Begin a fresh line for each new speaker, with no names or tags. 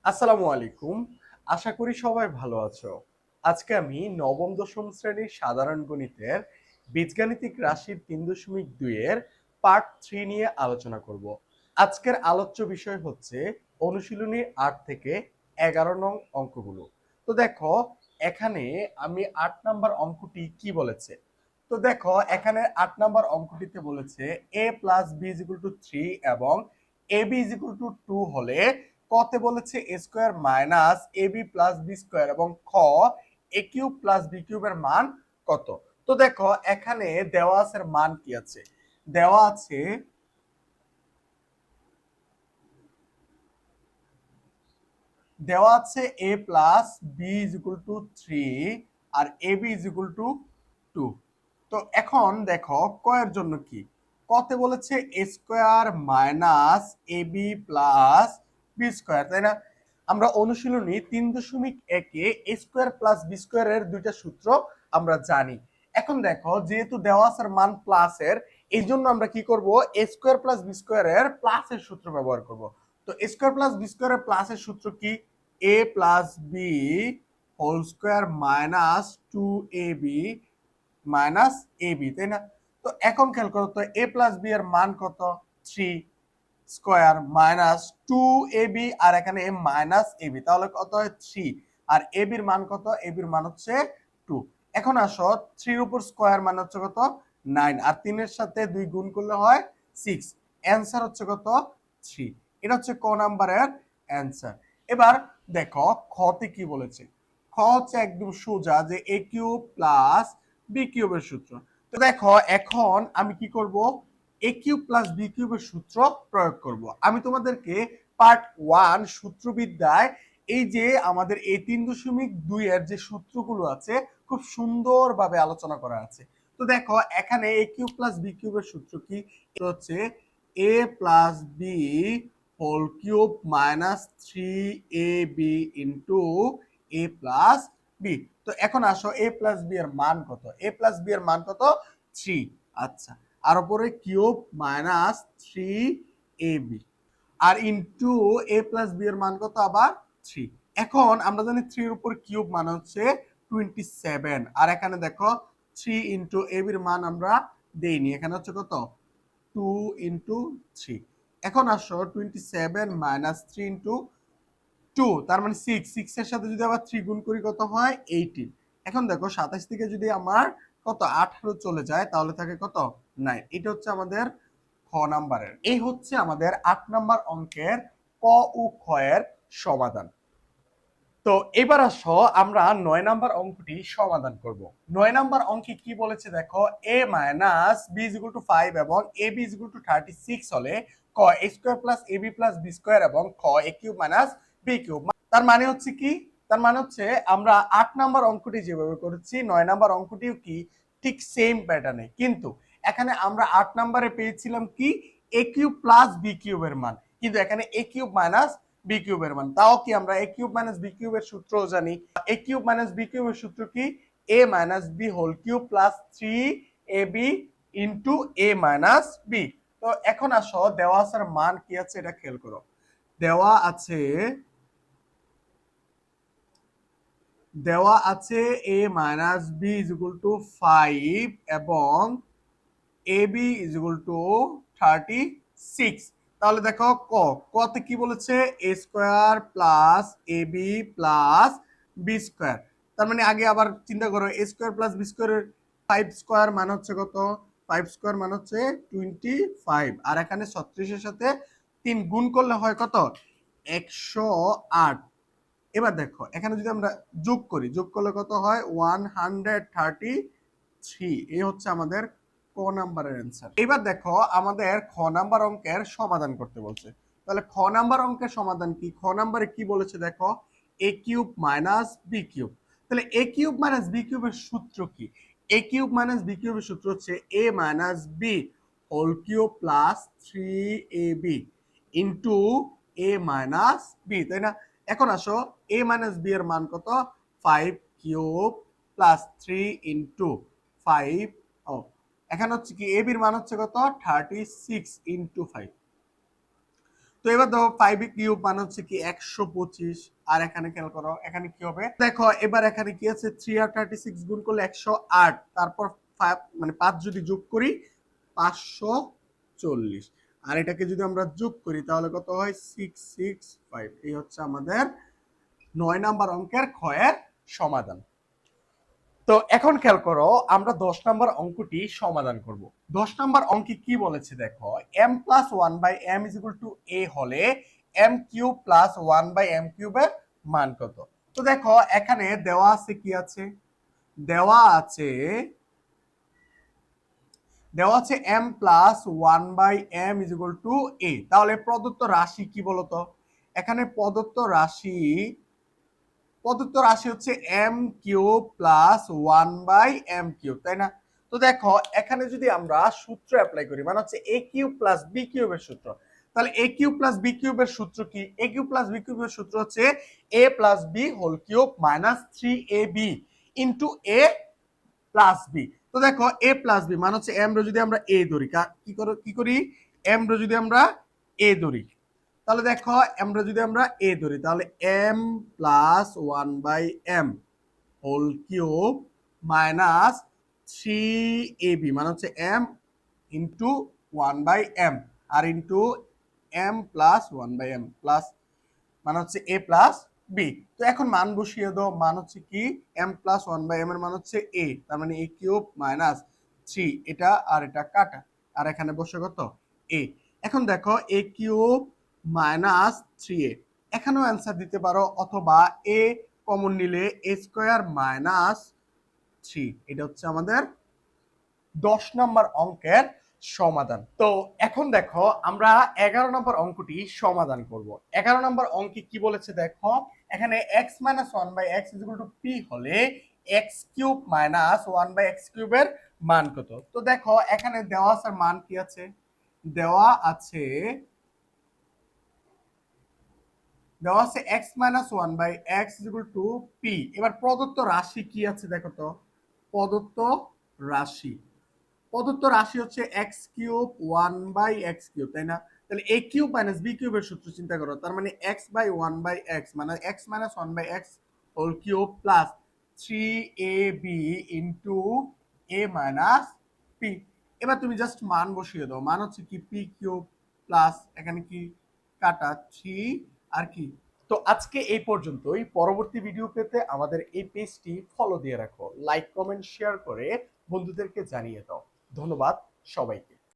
আসসালামু আলাইকুম। আশা করি সবাই ভালো আছো। আজকে আমি নবম দশম শ্রেণীর সাধারণ গণিতের বীজগাণিতিক রাশির ৩.২ এর পার্ট ৩ নিয়ে আলোচনা করব। আজকের আলোচ্য বিষয় হচ্ছে অনুশীলনী ৮ থেকে ১১ নং অঙ্কগুলো। তো দেখো এখানে আমি ৮ নাম্বার অঙ্কটি কি বলেছে। তো দেখো এখানে ৮ নাম্বার অঙ্কটিতে বলেছে a plus b is equal to 3 এবং ab ইজ ইকুয়াল টু 2 হলে কতে বলেছে a square minus ab plus b square এবং খ a কিউব প্লাস b কিউবের মান কত। তো দেখো এখানে দেওয়া আছে মান কি আছে, দেওয়া আছে a plus b is equal to 3 আর ab ইজ ইকুয়াল টু 2। তো এখন দেখো ক এর জন্য কি, কতে বলেছে a square minus ab plus b square, তাই না? আমরা অনুশীলনী ৩.১ এ স্কয়ার প্লাস বি স্কয়ারের দুইটা সূত্র আমরা জানি। এখন দেখো যেহেতু দেওয়া আছে মান প্লাসের, এই জন্য আমরা কি করব, এ স্কয়ার প্লাস বি স্কয়ারের প্লাসের সূত্র ব্যবহার করব। তো এ স্কয়ার প্লাস বি স্কয়ারের প্লাসের সূত্র কি, a plus b whole square minus 2ab minus a b, তাই না? তো এখন খেয়াল করো তো এ প্লাস বি এর মান কত, 3 স্কয়ার মাইনাস 2ab আর এখানে এ মাইনাস এবি, তাহলে কত হয় 3 আর এবির মান কত, এবির মান হচ্ছে 2। এখন আসো 3 এর উপর স্কয়ার মানে হচ্ছে কত 9 আর 3 এর সাথে 2 গুণ করলে হয় 6, অ্যানসার হচ্ছে কত 3। এটা হচ্ছে ক নাম্বারের অ্যানসার। এবার দেখো খতে কি বলেছে, খ হচ্ছে একদম সোজা যে a কিউব প্লাস বি কিউবের সূত্র। তো দেখো এখন আমি কি করব, a কিউব প্লাস বি কিউবের সূত্র প্রয়োগ করব। আমি তোমাদেরকে পার্ট 1 সূত্রবিদ্যায় এই যে আমাদের এই ৩.২ এর যে সূত্রগুলো আছে খুব সুন্দরভাবে আলোচনা করা আছে। তো দেখো এখানে a কিউব প্লাস বি কিউবের সূত্র কি, এটা হচ্ছে a plus b whole cube minus 3ab into a plus b. তো এখন আসো a প্লাস বি এর মান কত, a প্লাস বি এর মান কত 3। আচ্ছা, আর উপরে কিউব মাইনাস 3ab আর ইনটু a প্লাস বি এর মান কত আবার 3। এখন আমরা জানি 3 এর উপর কিউব মানে হচ্ছে 27 আর এখানে দেখো 3 ইনটু ab এর মান আমরা দেইনি, এখানে হচ্ছে কত 2 ইনটু 3। এখন আসো 27 মাইনাস 3 ইনটু 2 তার মানে 6, 6 এর সাথে যদি আবার 3 গুণ করি কত হয় 18। এখন দেখো 27 থেকে যদি আমার কত 18 চলে যায় তাহলে থাকে কত 9। এটা হচ্ছে আমাদের খ নাম্বারের, এই হচ্ছে আমাদের 8 নাম্বার অঙ্কের ক ও খ এর সমাধান। তো এবার আসো আমরা 9 নাম্বার অঙ্কটি সমাধান করব। 9 নাম্বার অঙ্কে কি বলেছে দেখো, a minus b is equal to 5 এবং ab ইজ ইকুয়াল টু 36 হলে ক a square plus ab plus b square এবং খ a cube minus b cube. তার মানে হচ্ছে কি, তার মানে হচ্ছে আমরা 8 নাম্বার অঙ্কটি যেভাবে করেছি 9 নাম্বার অঙ্কটিও কি ঠিক সেম প্যাটার্নে, কিন্তু এখানে আমরা 8 নাম্বারে পেয়েছিলাম কি a কিউব প্লাস b কিউবের মান, কিন্তু এখানে a কিউব মাইনাস বি কিউবের মান। তাও কি আমরা এ কিউব মাইনাস বি কিউবের সূত্রও জানি, এ কিউব মাইনাস বি কিউবের সূত্র কি a minus b whole cube plus 3ab into a minus b. তো এখন আসো দেওয়া আছে মান কি আছে এটা খেয়াল করো, দেওয়া আছে a minus b is equal to 5 এবং ab ইজ ইকুয়াল টু 36। তাহলে দেখো কতে কি বলেছে a square plus ab plus b square. তার মানে আগে আবার চিন্তা করো a স্কয়ার প্লাস বি স্কয়ারের 5 স্কয়ার মানে হচ্ছে কত, 5 স্কয়ার মানে হচ্ছে 25 আর এখানে 36 এর সাথে 3 গুণ করলে হয় কত 108। এবার দেখো এখানে যদি আমরা যোগ করি, যোগ করলে কত হয় 133। এই হচ্ছে আমাদের ক নাম্বারের অ্যান্সার। এবার দেখো আমাদের খ নাম্বার অঙ্কের সমাধান করতে বলছে। তাহলে খ নাম্বার অঙ্কের সমাধান কি, খ নাম্বারে কি বলেছে দেখো এ কিউব মাইনাস বি কিউব। তাহলে এ কিউব মাইনাস বি কিউবের সূত্র কি, এ কিউব মাইনাস বি কিউবের সূত্র হচ্ছে a minus b whole cube plus 3ab into a minus b, তাই না? এখন আসো a মাইনাস b এর মান কত 5 কিউব প্লাস 3 ইনটু 5, ও এখানে হচ্ছে কি ab এর মান হচ্ছে কত 36 ইনটু 5। তো এবার দেখো 5 কিউব মানে হচ্ছে কি 125, আর এখানে খেয়াল করো এখানে কি হবে, দেখো এবার এখানে কি আছে 3 আর 36 গুণ করলে 108, তারপর 5 মানে 5 যদি যোগ করি 540, আর এটাকে যদি আমরা যোগ করি তাহলে কত হয় 665। এই হচ্ছে আমাদের 9 নাম্বার অঙ্কের ক্ষয়ের সমাধান। তো এখন খেয়াল করো আমরা 10 নাম্বার অঙ্কটি সমাধান করব। 10 নাম্বার অঙ্কে কি বলেছে দেখো, m plus 1 by m is equal to a হলে m cube plus 1 by m কিউবের মান কত। তো দেখো এখানে দেওয়া আছে কি আছে, দেওয়া আছে m plus 1 by m is equal to a। তাহলে প্রদত্ত রাশি কি বলতো, এখানে প্রদত্ত রাশি হচ্ছে m cube plus 1 by m cube, তাই না? তো দেখো এখানে যদি আমরা সূত্র অ্যাপ্লাই করি মানে হচ্ছে a কিউব প্লাস b কিউবের সূত্র, তাহলে a কিউব প্লাস b কিউবের সূত্র কি, a কিউব প্লাস b কিউবের সূত্র হচ্ছে a plus b whole cube minus 3ab into a plus b। তো দেখো a প্লাস b মানে হচ্ছে m রে যদি আমরা a ধরি, কি করি m রে যদি আমরা a ধরি, তাহলে দেখো আমরা যদি আমরা a ধরি তাহলে m plus 1 by m whole cube minus 3ab মানে হচ্ছে m ইন্টু 1 বাই m আর into m plus 1 by m plus মানে হচ্ছে a প্লাস b। তো এখন মান বসিয়ে দাও, মান হচ্ছে কি m প্লাস 1 বাই m এর মান হচ্ছে a, তার মানে a কিউব মাইনাস 3, এটা আর এটা কাটা, আর এখানে বসে কত a। এখন দেখো a কিউব মাইনাস 3a, এখানেও অ্যান্সার দিতে পারো, অথবা a কমন নিলে a স্কয়ার মাইনাস 3, এটা হচ্ছে আমাদের 10 নম্বর অঙ্কের সমাধান। তো এখন দেখো আমরা 11 নম্বর অঙ্কটি সমাধান করব। 11 নম্বর অঙ্কে কি বলেছে দেখো, এখানে x minus 1 by x is equal to p হলে x cube minus 1 by x কিউবের মান কত। তো দেখো এখানে দেওয়া আছে মান কি আছে, দেওয়া আছে x minus 1 by x is equal to p। এবার প্রদত্ত রাশি কি আছে দেখো তো, প্রদত্ত রাশি হচ্ছে x cube 1 by x cube, তাই না? তাহলে a কিউব মাইনাস b কিউবের সূত্র চিন্তা করো, তার মানে x বাই 1 বাই x মানে x minus 1 by x whole cube plus 3ab into a minus p। এবার তুমি জাস্ট মান বসিয়ে দাও, মান হচ্ছে কি p কিউব প্লাস এখানে কি কাটা 3 আর কি। তো আজকে এই পর্যন্তই। পরবর্তী ভিডিও পেতে আমাদের এই পেজটি ফলো দিয়ে রাখো, লাইক কমেন্ট শেয়ার করে বন্ধুদেরকে জানিয়ে দাও। ধন্যবাদ সবাইকে।